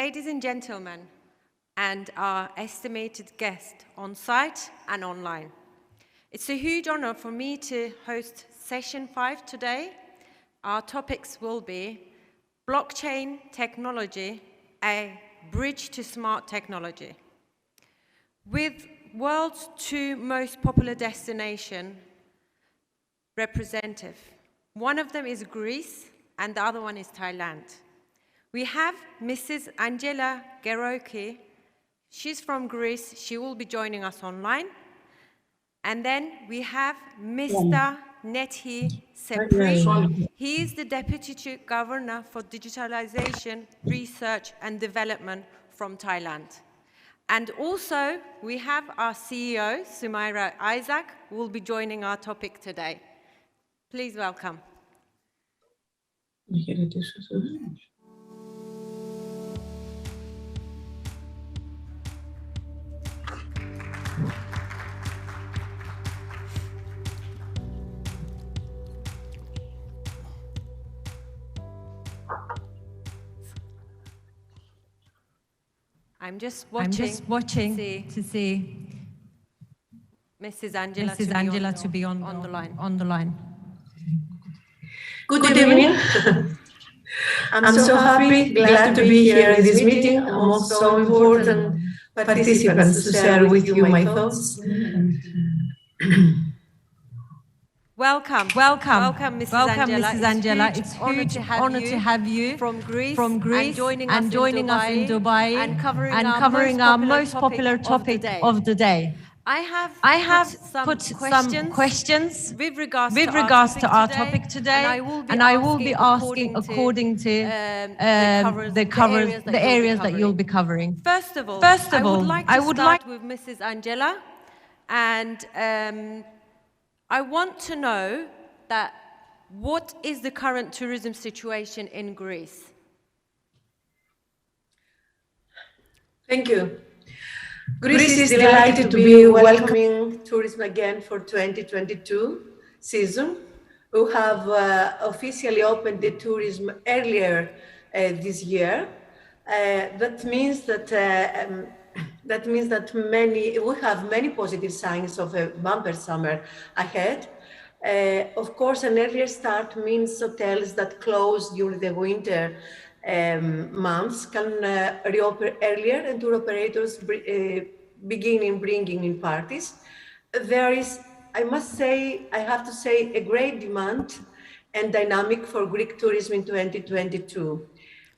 Ladies and gentlemen, and our estimated guest on site and online. It's a huge honor for me to host session 5 today. Our topics will be blockchain technology, a bridge to smart technology. With world's 2 most popular destination representative, one of them is Greece and the other one is Thailand. We have Mrs. Angela Gerekou. She's from Greece. She will be joining us online. And then we have Mr. Nithee Seeprae. He is the Deputy Governor for Digitalisation, Research and Development from Thailand. And also, we have our CEO, Sumaira Isaac, who will be joining our topic today. Please welcome. I'm just watching to see Mrs. Angela to be on the line. Good evening. I'm so happy, glad to be here in this meeting among so important participants to share with you my thoughts. Welcome, Mrs. Angela. It's a huge honor to have you from Greece and joining us in Dubai and covering our most popular topic of the day. I have put some questions with regards to our topic today, and I will be asking according to the areas that you'll be covering. First of all, I would like to start with Mrs. Angela, and I want to know that what is the current tourism situation in Greece? Thank you. Greece is delighted to be welcoming tourism again for 2022 season. We have officially opened the tourism earlier this year. That means that we have many positive signs of a bumper summer ahead. Of course, an earlier start means hotels that close during the winter months can reopen earlier, and tour operators beginning bringing in parties. There is, I have to say, a great demand and dynamic for Greek tourism in 2022.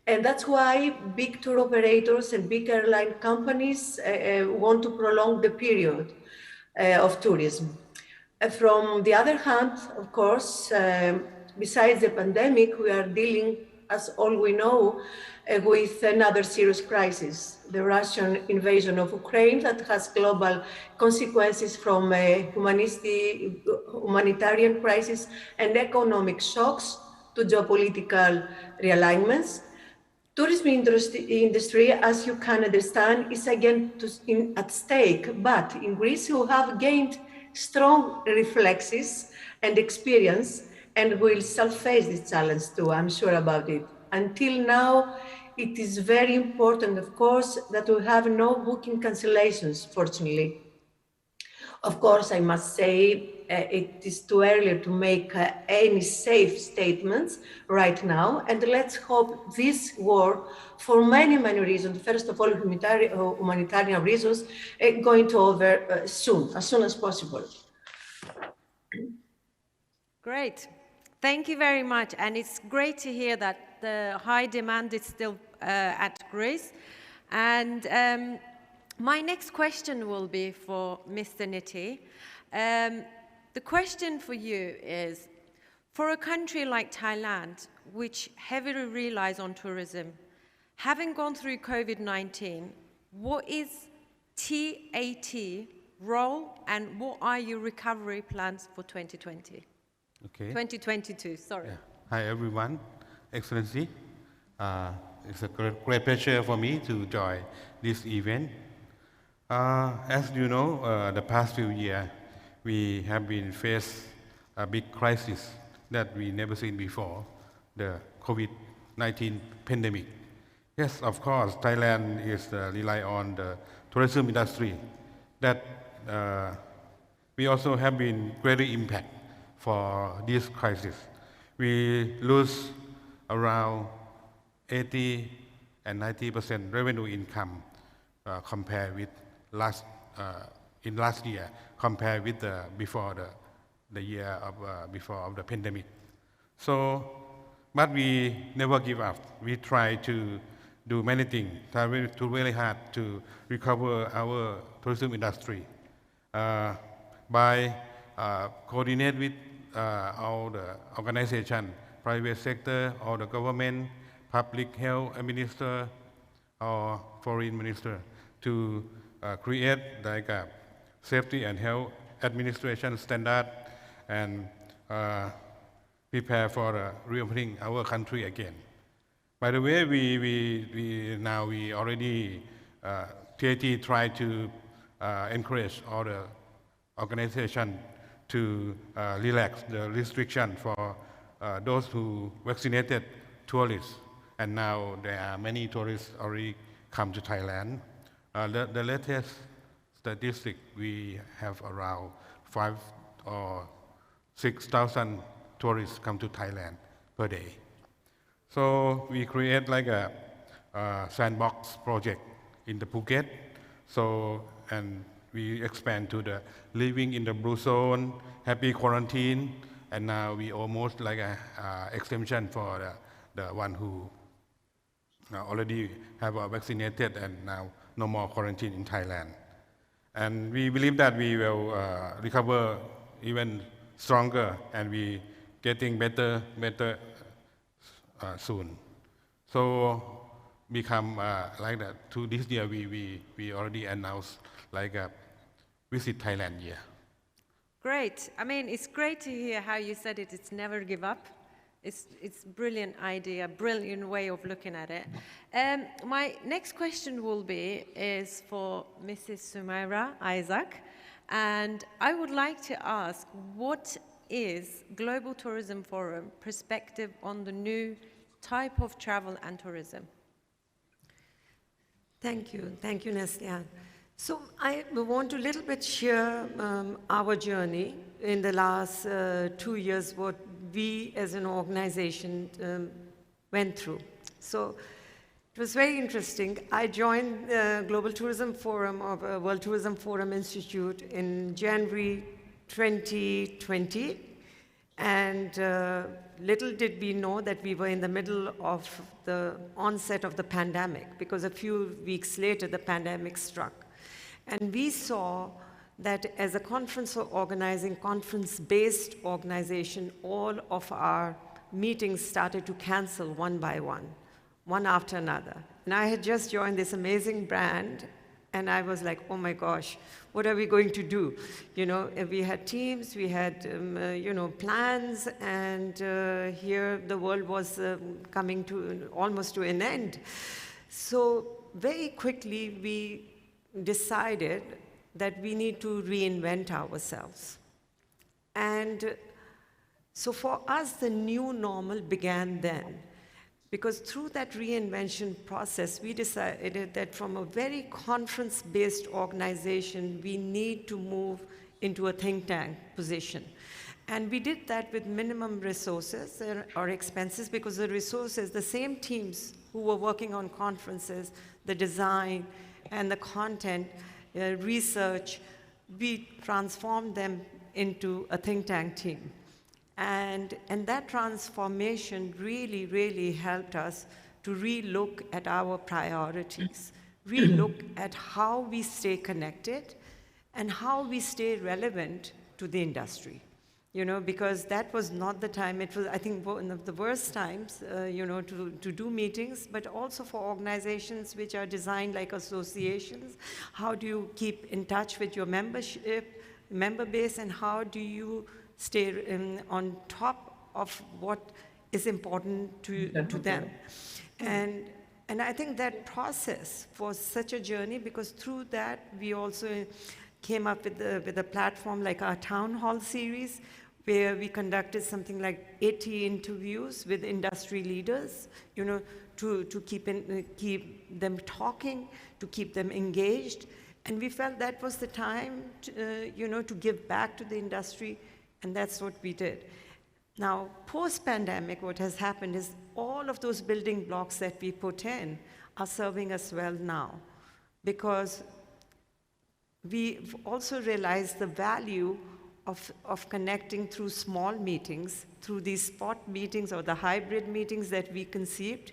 And that's why big tour operators and big airline companies want to prolong the period of tourism. From the other hand, of course, besides the pandemic, we are dealing, as all we know, with another serious crisis, the Russian invasion of Ukraine that has global consequences from a humanitarian crisis and economic shocks to geopolitical realignments. Tourism industry, as you can understand, is again at stake, but in Greece we have gained strong reflexes and experience and will self-face this challenge too, I'm sure about it. Until now, it is very important, of course, that we have no booking cancellations, fortunately. Of course, I must say it is too early to make any safe statements right now, and let's hope this war, for many reasons, first of all humanitarian reasons, going to over soon, as soon as possible. Great. Thank you very much, and it's great to hear that the high demand is still at Greece. And my next question will be for Mr. Nithee. The question for you is, for a country like Thailand, which heavily relies on tourism, having gone through COVID-19, what is TAT role and what are your recovery plans for 2020? Okay. 2022, sorry. Yeah. Hi everyone, Excellency. It's a great pleasure for me to join this event. As you know, the past few years, we have been faced a big crisis that we never seen before, the COVID-19 pandemic. Yes, of course, Thailand is rely on the tourism industry that we also have been greatly impact for this crisis. We lose around 80 and 90% revenue income compared with in last year, compared with before the year of before of the pandemic. So, but we never give up. We try to do many things, try to really hard to recover our tourism industry by coordinate with all the organization, private sector, all the government, public health minister, or foreign minister to create like a safety and health administration standard and prepare for reopening our country again. By the way, we already TAT try to encourage all the organization to relax the restriction for those who vaccinated tourists, and now there are many tourists already come to Thailand. The latest statistic, we have around 5 or 6,000 tourists come to Thailand per day. So we create like a sandbox project in the Phuket. So, and we expand to the living in the blue zone, happy quarantine, and now we almost like a exemption for the one who already have vaccinated and now no more quarantine in Thailand. And we believe that we will recover even stronger, and we getting better soon. So become like that. To this year, we already announced like a Visit Thailand year. Great. I mean, it's great to hear how you said it. It's never give up. It's brilliant idea, brilliant way of looking at it. My next question is for Mrs. Sumaira Isaac, and I would like to ask, what is Global Tourism Forum perspective on the new type of travel and tourism? Thank you, Neslihan. So I want to a little bit share our journey in the last 2 years, what we as an organization went through. So it was very interesting. I joined the Global Tourism Forum of World Tourism Forum Institute in January 2020. And little did we know that we were in the middle of the onset of the pandemic, because a few weeks later, the pandemic struck. And we saw that as a conference-based organization, all of our meetings started to cancel one by one after another. And I had just joined this amazing brand, and I was like, oh my gosh, what are we going to do? You know, we had teams, we had, plans, and here the world was coming to almost to an end. So very quickly, we decided that we need to reinvent ourselves. And so for us, the new normal began then. Because through that reinvention process, we decided that from a very conference-based organization, we need to move into a think tank position. And we did that with minimum resources or expenses, because the resources, the same teams who were working on conferences, the design and the content, research, we transformed them into a think tank team. And that transformation really, really helped us to relook at our priorities, relook at how we stay connected and how we stay relevant to the industry. You know, because that was not the time, it was, I think, one of the worst times, to do meetings, but also for organizations which are designed like associations. How do you keep in touch with your member base, and how do you stay on top of what is important to them? And I think that process was such a journey, because through that, we also came up with a platform like our town hall series, where we conducted something like 80 interviews with industry leaders, to keep them talking, to keep them engaged. And we felt that was the time to give back to the industry, and that's what we did. Now, post-pandemic, what has happened is all of those building blocks that we put in are serving us well now, because we've also realized the value of connecting through small meetings, through these spot meetings or the hybrid meetings that we conceived.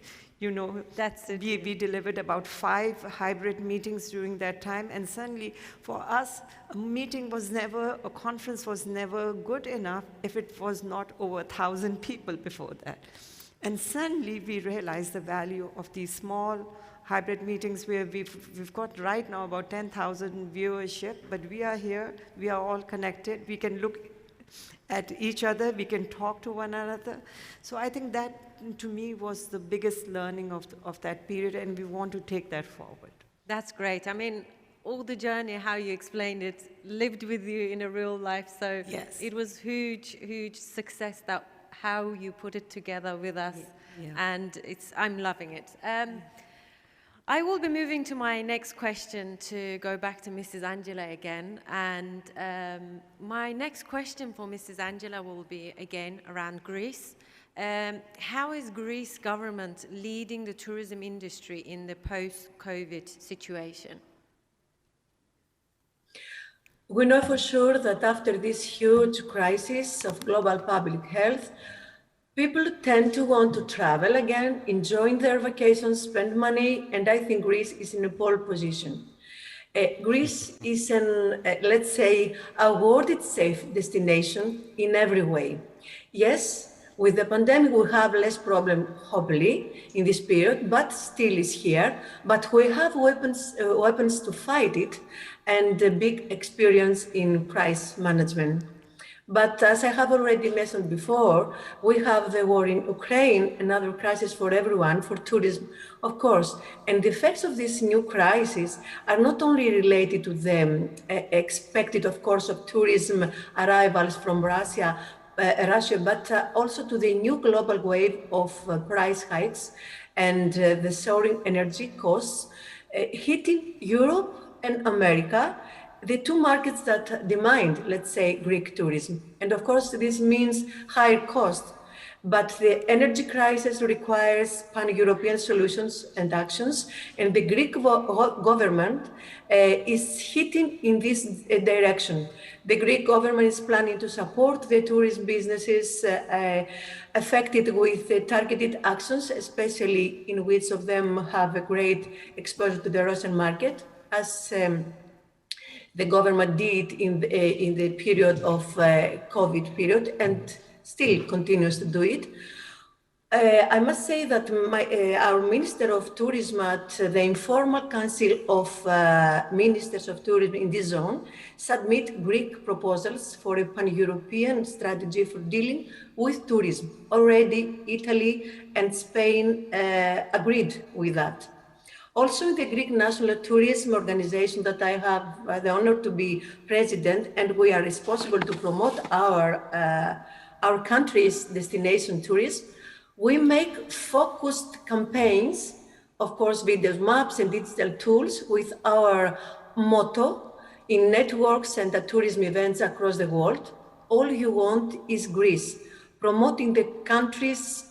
That's it. We delivered about 5 hybrid meetings during that time, and suddenly for us, a conference was never good enough if it was not over 1,000 people before that. And suddenly we realized the value of these small hybrid meetings where we've got right now about 10,000 viewership, but we are here, we are all connected, we can look at each other, we can talk to one another. So I think that, to me, was the biggest learning of that period, and we want to take that forward. That's great. I mean, all the journey, how you explained it, lived with you in a real life. So Yes. it was huge success that how you put it together with us. Yeah. And I'm loving it. I will be moving to my next question to go back to Mrs. Angela again. And my next question for Mrs. Angela will be again around Greece. How is Greece government leading the tourism industry in the post-COVID situation? We know for sure that after this huge crisis of global public health, people tend to want to travel again, enjoy their vacations, spend money, and I think Greece is in a pole position. Greece is let's say, awarded safe destination in every way. Yes, with the pandemic, we have less problem, hopefully, in this period, but still is here. But we have weapons to fight it, and a big experience in crisis management. But as I have already mentioned before, we have the war in Ukraine, another crisis for everyone, for tourism, of course. And the effects of this new crisis are not only related to the expected, of course, of tourism arrivals from Russia, but also to the new global wave of price hikes and the soaring energy costs hitting Europe and America, the two markets that demand, let's say, Greek tourism. And of course, this means higher cost. But the energy crisis requires pan-European solutions and actions, and the Greek government is hitting in this direction. The Greek government is planning to support the tourism businesses affected with targeted actions, especially in which of them have a great exposure to the Russian market, as the government did in the period of COVID period, and still continues to do it. I must say that our Minister of Tourism at the informal council of ministers of tourism in this zone submit Greek proposals for a pan-European strategy for dealing with tourism. Already Italy and Spain agreed with that. Also, the Greek National Tourism Organization that I have the honor to be president, and we are responsible to promote our country's destination tourism. We make focused campaigns, of course, videos, maps, and digital tools with our motto in networks and at tourism events across the world. All you want is Greece, promoting the country's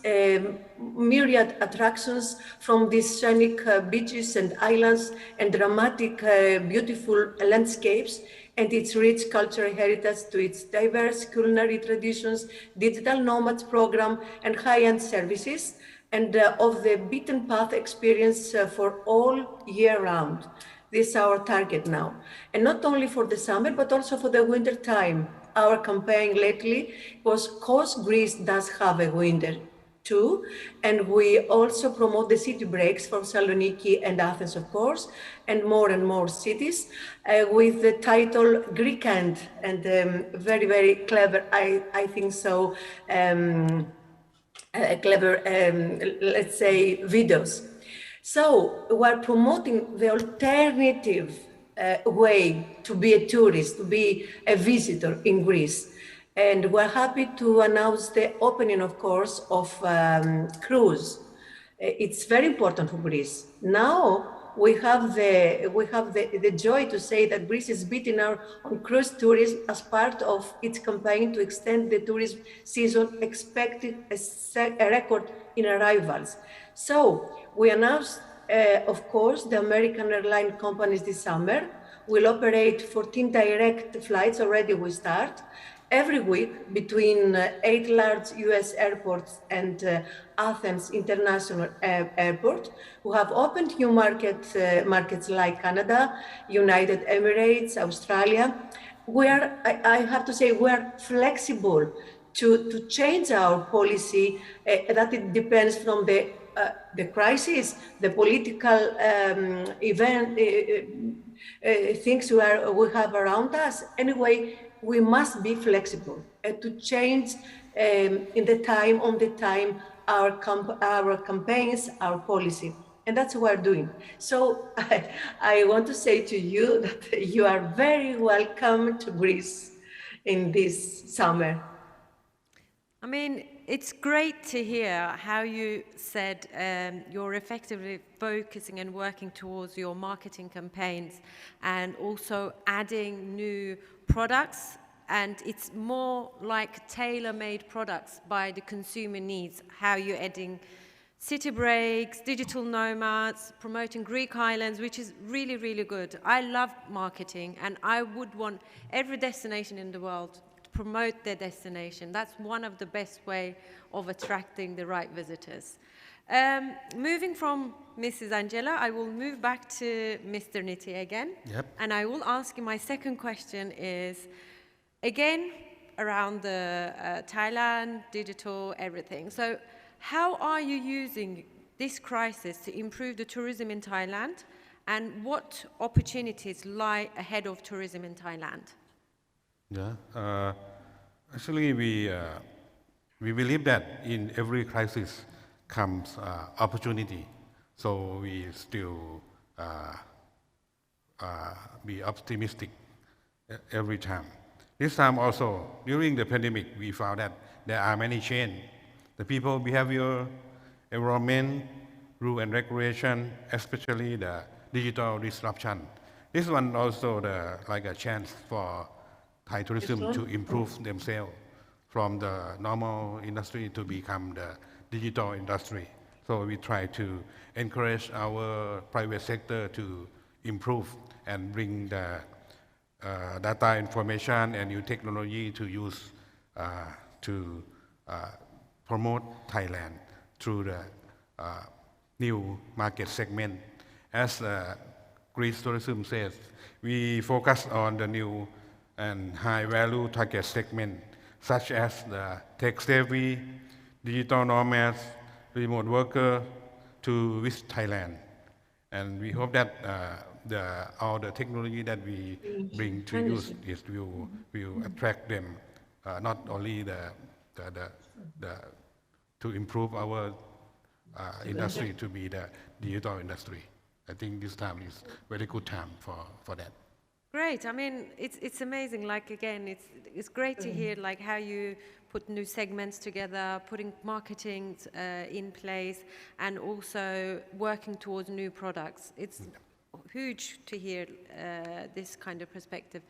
myriad attractions, from these scenic beaches and islands and dramatic, beautiful landscapes, and its rich cultural heritage to its diverse culinary traditions, digital nomads program, and high-end services, and of the beaten path experience for all year round. This is our target now. And not only for the summer, but also for the winter time. Our campaign lately was "'Cause Greece does have a winter too," and we also promote the city breaks for Saloniki and Athens, of course, and more cities, with the title Greekend, and very, very clever, I think so, clever, let's say, videos. So we're promoting the alternative way to be a tourist, to be a visitor in Greece. And we're happy to announce the opening, of course, of cruise. It's very important for Greece. Now we have the joy to say that Greece is beating our on cruise tourism as part of its campaign to extend the tourism season, expecting a record in arrivals. So we announced, of course, the American airline companies this summer will operate 14 direct flights, already we start, every week between 8 large US airports and Athens International Airport, who have opened new markets like Canada, United Emirates, Australia. I have to say, we're flexible to change our policy, that it depends from the crisis, the political event, things we have around us. Anyway, we must be flexible to change on the time, our campaigns, our policy. And that's what we're doing. So I want to say to you that you are very welcome to Greece in this summer. I mean, it's great to hear how you said you're effectively focusing and working towards your marketing campaigns and also adding new products, and it's more like tailor-made products by the consumer needs, how you're adding city breaks, digital nomads, promoting Greek islands, which is really, really good. I love marketing, and I would want every destination in the world promote their destination. That's one of the best way of attracting the right visitors. Moving from Mrs. Angela, I will move back to Mr. Nithee again. Yep. And I will ask you, my second question is, again, around the Thailand, digital, everything. So how are you using this crisis to improve the tourism in Thailand, and what opportunities lie ahead of tourism in Thailand? Yeah, actually, we believe that in every crisis comes opportunity. So we still be optimistic every time. This time also, during the pandemic, we found that there are many changes. The people behavior, environment, rule and regulation, especially the digital disruption. This one also like a chance for Thai tourism to improve themselves from the normal industry to become the digital industry. So we try to encourage our private sector to improve and bring the data information and new technology to use to promote Thailand through the new market segment. As Greece tourism says, we focus on the new and high-value target segment, such as the tech-savvy, digital nomads, remote worker, to visit Thailand. And we hope that all the technology that we bring to use will attract them, not only to improve our industry to be the digital industry. I think this time is very good time for that. Great. I mean, it's amazing. Like, again, it's great to hear like how you put new segments together, putting marketing in place, and also working towards new products. It's huge to hear this kind of perspective.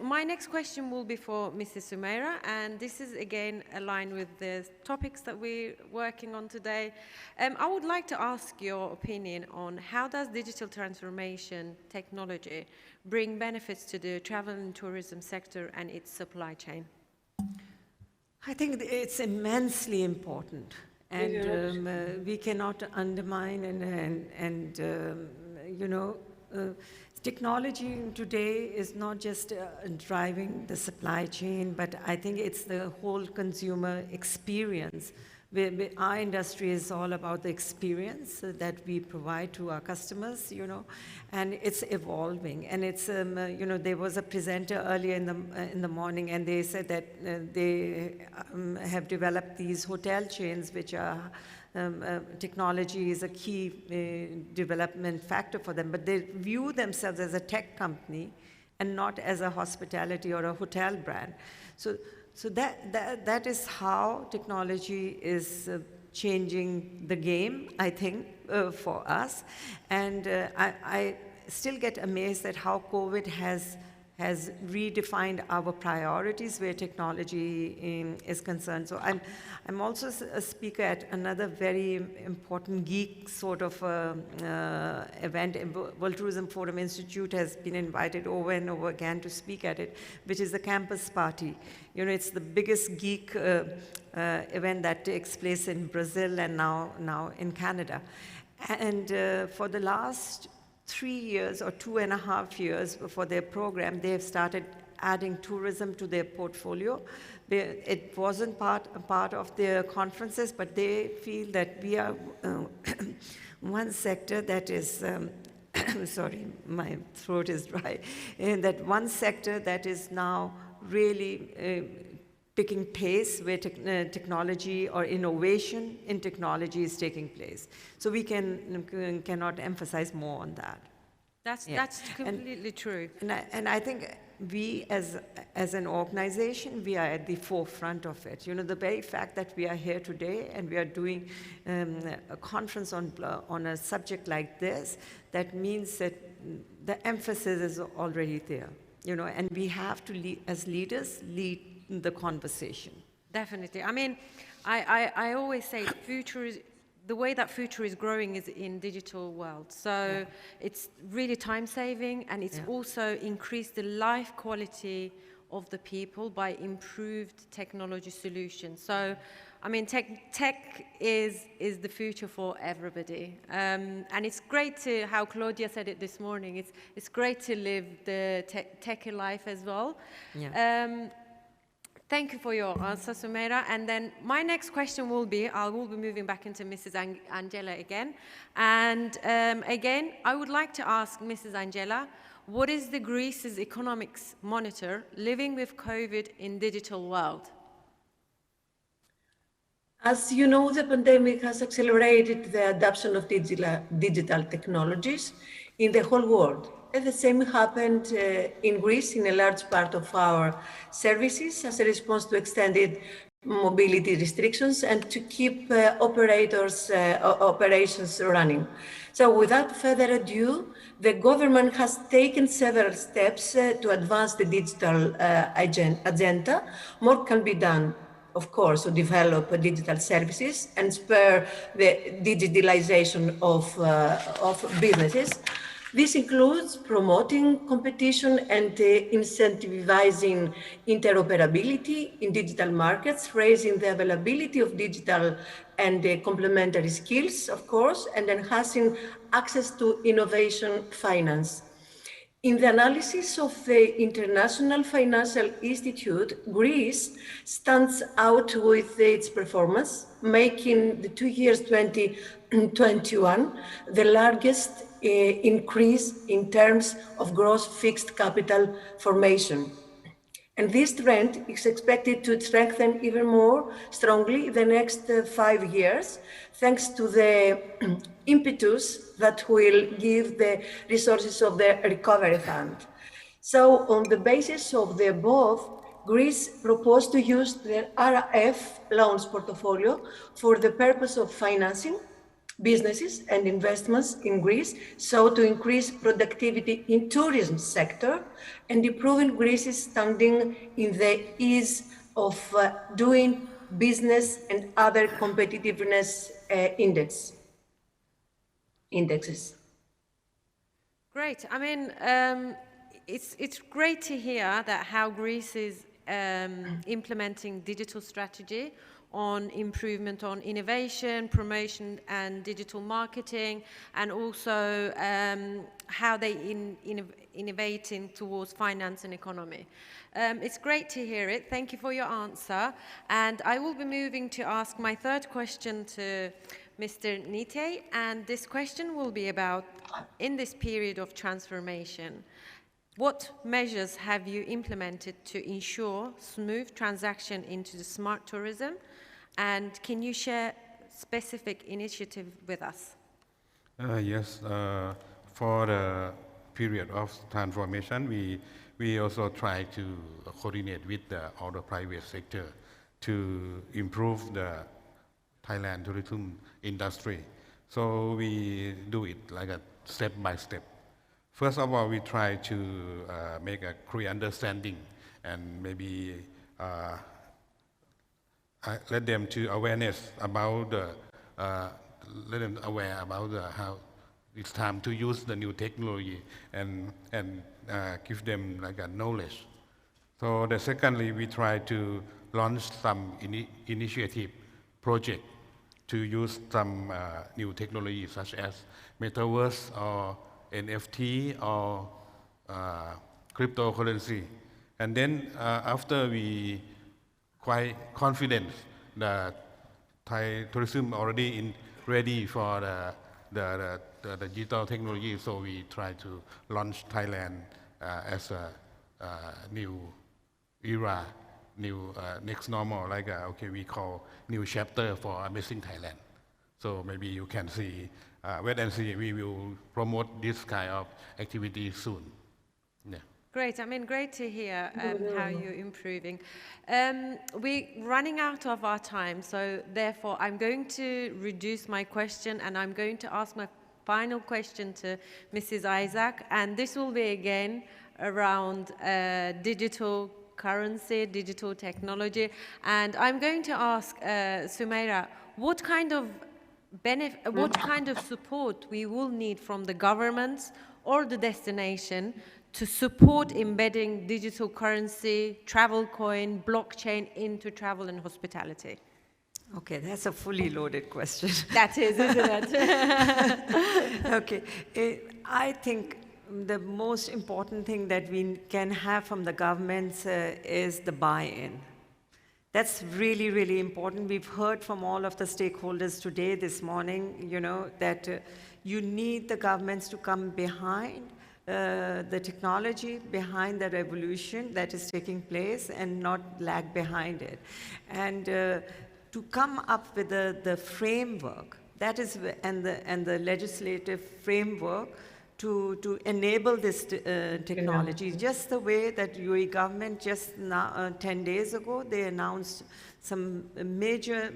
My next question will be for Mrs. Sumaira, and this is again aligned with the topics that we're working on today. I would like to ask your opinion on how does digital transformation technology bring benefits to the travel and tourism sector and its supply chain? I think it's immensely important, and we cannot undermine and technology today is not just driving the supply chain, but I think it's the whole consumer experience. Our industry is all about the experience that we provide to our customers, and it's evolving. And it's, there was a presenter earlier in the morning, and they said that they have developed these hotel chains, which are technology is a key development factor for them, but they view themselves as a tech company and not as a hospitality or a hotel brand. So So that is how technology is changing the game, I think, for us. And I still get amazed at how COVID has redefined our priorities where technology is concerned. So I'm also a speaker at another very important geek sort of event. World Tourism Forum Institute has been invited over and over again to speak at it, which is the Campus Party. You know, it's the biggest geek event that takes place in Brazil and now in Canada. And for the last 3 years or 2.5 years for their program, they have started adding tourism to their portfolio. It wasn't a part of their conferences, but they feel that we are one sector that is, sorry, my throat is dry, and that one sector that is now really picking pace where technology or innovation in technology is taking place. So we cannot emphasize more on that. That's completely true. And I think we as an organization, we are at the forefront of it. You know, the very fact that we are here today and we are doing a conference on a subject like this, that means that the emphasis is already there. You know, and we have to, as leaders, lead the conversation. Definitely. I mean, I always say the way that future is growing is in digital world. So it's really time saving, and it's also increased the life quality of the people by improved technology solutions. So, I mean, tech is the future for everybody. And it's great to, how Claudia said it this morning, it's great to live the techie life as well. Yeah. Thank you for your answer, Sumaira. And then my next question will be, I will be moving back into Mrs. Angela again. And again, I would like to ask Mrs. Angela, what is the Greece's economics monitor living with COVID in digital world? As you know, the pandemic has accelerated the adoption of digital technologies in the whole world. And the same happened in Greece in a large part of our services as a response to extended mobility restrictions and to keep operations running. So without further ado, the government has taken several steps to advance the digital agenda. More can be done, of course, to develop digital services and spur the digitalization of businesses. This includes promoting competition and incentivizing interoperability in digital markets, raising the availability of digital and complementary skills, of course, and enhancing access to innovation finance. In the analysis of the International Financial Institute, Greece stands out with its performance, making the 2 years 2021 the largest increase in terms of gross fixed capital formation. And this trend is expected to strengthen even more strongly the next 5 years, thanks to the impetus that will give the resources of the Recovery Fund. So on the basis of the above, Greece proposed to use the RRF loans portfolio for the purpose of financing businesses and investments in Greece, so to increase productivity in tourism sector and improving Greece's standing in the ease of doing business and other competitiveness indexes. Great. I mean, it's great to hear that how Greece is implementing digital strategy on improvement on innovation, promotion and digital marketing, and also how they innovating towards finance and economy. It's great to hear it. Thank you for your answer. And I will be moving to ask my third question to Mr. Nithee, and this question will be about, in this period of transformation, what measures have you implemented to ensure smooth transaction into the smart tourism? And can you share specific initiative with us? Yes, for the period of transformation, we we also try to coordinate with all the private sector to improve the Thailand tourism industry. So we do it like a step by step. First of all, we try to make a clear understanding and maybe let them to awareness about the, let them aware about how it's time to use the new technology and give them like a knowledge. So the secondly, we try to launch some initiative project to use some new technology such as metaverse or NFT or cryptocurrency. And then after we quite confident that Thai tourism already ready for the digital technology, so we try to launch Thailand as a new era, new next normal, like okay, we call new chapter for Amazing Thailand. So maybe you can see, wait and see, we will promote this kind of activity soon. Yeah. Great. I mean, great to hear how you're improving. We're running out of our time, so therefore I'm going to reduce my question and I'm going to ask my final question to Mrs. Isaac, and this will be again around digital currency, digital technology, and I'm going to ask Sumaira, what kind of support we will need from the governments or the destination to support embedding digital currency, travel coin, blockchain into travel and hospitality? Okay, that's a fully loaded question. That is, isn't it? Okay, I think the most important thing that we can have from the governments is the buy-in. That's really, really important. We've heard from all of the stakeholders today, this morning, that you need the governments to come behind the technology, behind the revolution that is taking place and not lag behind it. And to come up with the framework, that is, and the legislative framework to enable this technology, just the way that UAE government just now, 10 days ago, they announced some major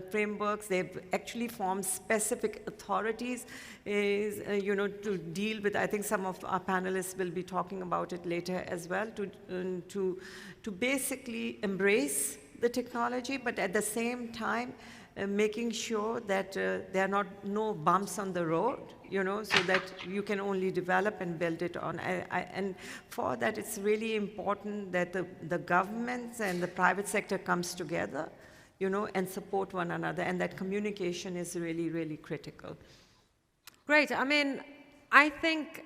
frameworks. They've actually formed specific authorities, to deal with. I think some of our panelists will be talking about it later as well, to basically embrace the technology, but at the same time, making sure that there are no bumps on the road, so that you can only develop and build it on. And for that, it's really important that the governments and the private sector comes together, and support one another, and that communication is really, really critical. Great. I mean, I think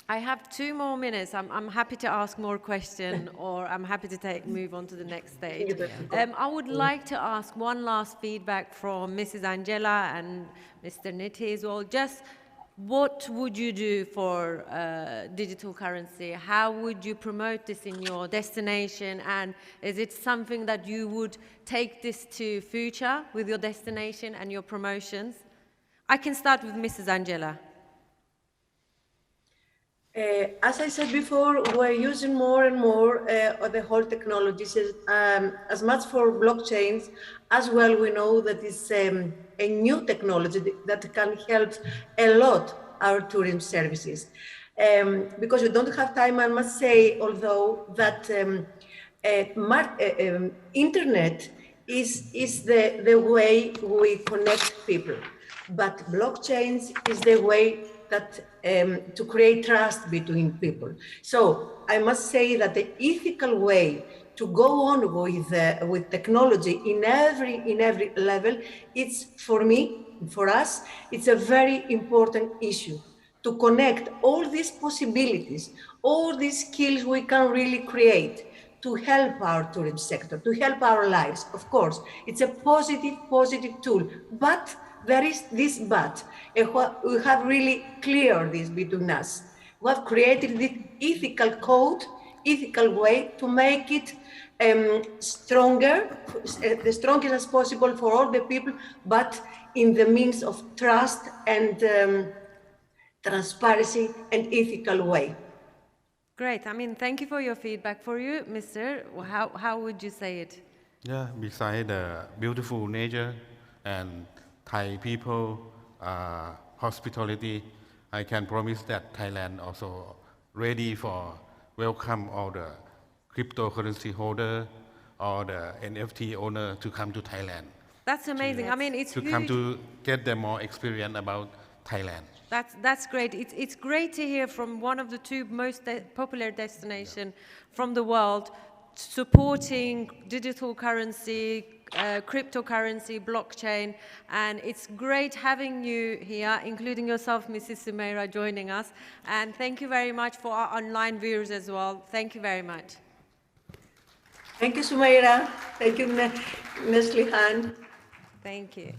I have 2 more minutes. I'm happy to ask more questions, or I'm happy to move on to the next stage. I would like to ask one last feedback from Mrs. Angela and Mr. Nithee as well. Just what would you do for digital currency? How would you promote this in your destination? And is it something that you would take this to future with your destination and your promotions? I can start with Mrs. Angela. As I said before, we're using more and more of the whole technologies, as much for blockchains, as well we know that it's a new technology that can help a lot our tourism services. Because we don't have time, I must say, although, that internet is the way we connect people, but blockchains is the way that to create trust between people. So I must say that the ethical way to go on with technology in every level, it's, for me, for us, it's a very important issue to connect all these possibilities, all these skills we can really create to help our tourism sector, to help our lives. Of course, it's a positive tool, but there is this but. We have really cleared this between us. We have created this ethical code, ethical way to make it stronger, the strongest as possible for all the people, but in the means of trust and transparency and ethical way. Great. I mean, thank you for your feedback. For you, Mr., how would you say it? Yeah, beside the beautiful nature and Thai people, hospitality, I can promise that Thailand also ready for welcome all the cryptocurrency holder or the NFT owner to come to Thailand. That's amazing. I mean, it's to huge. come to get them more experience about Thailand. That's great. It's great to hear from one of the two most popular destinations from the world supporting digital currency, cryptocurrency, blockchain, and it's great having you here, including yourself, Mrs. Sumaira, joining us. And thank you very much for our online viewers as well. Thank you very much. Thank you, Sumaira. Thank you, Neslihan. Thank you.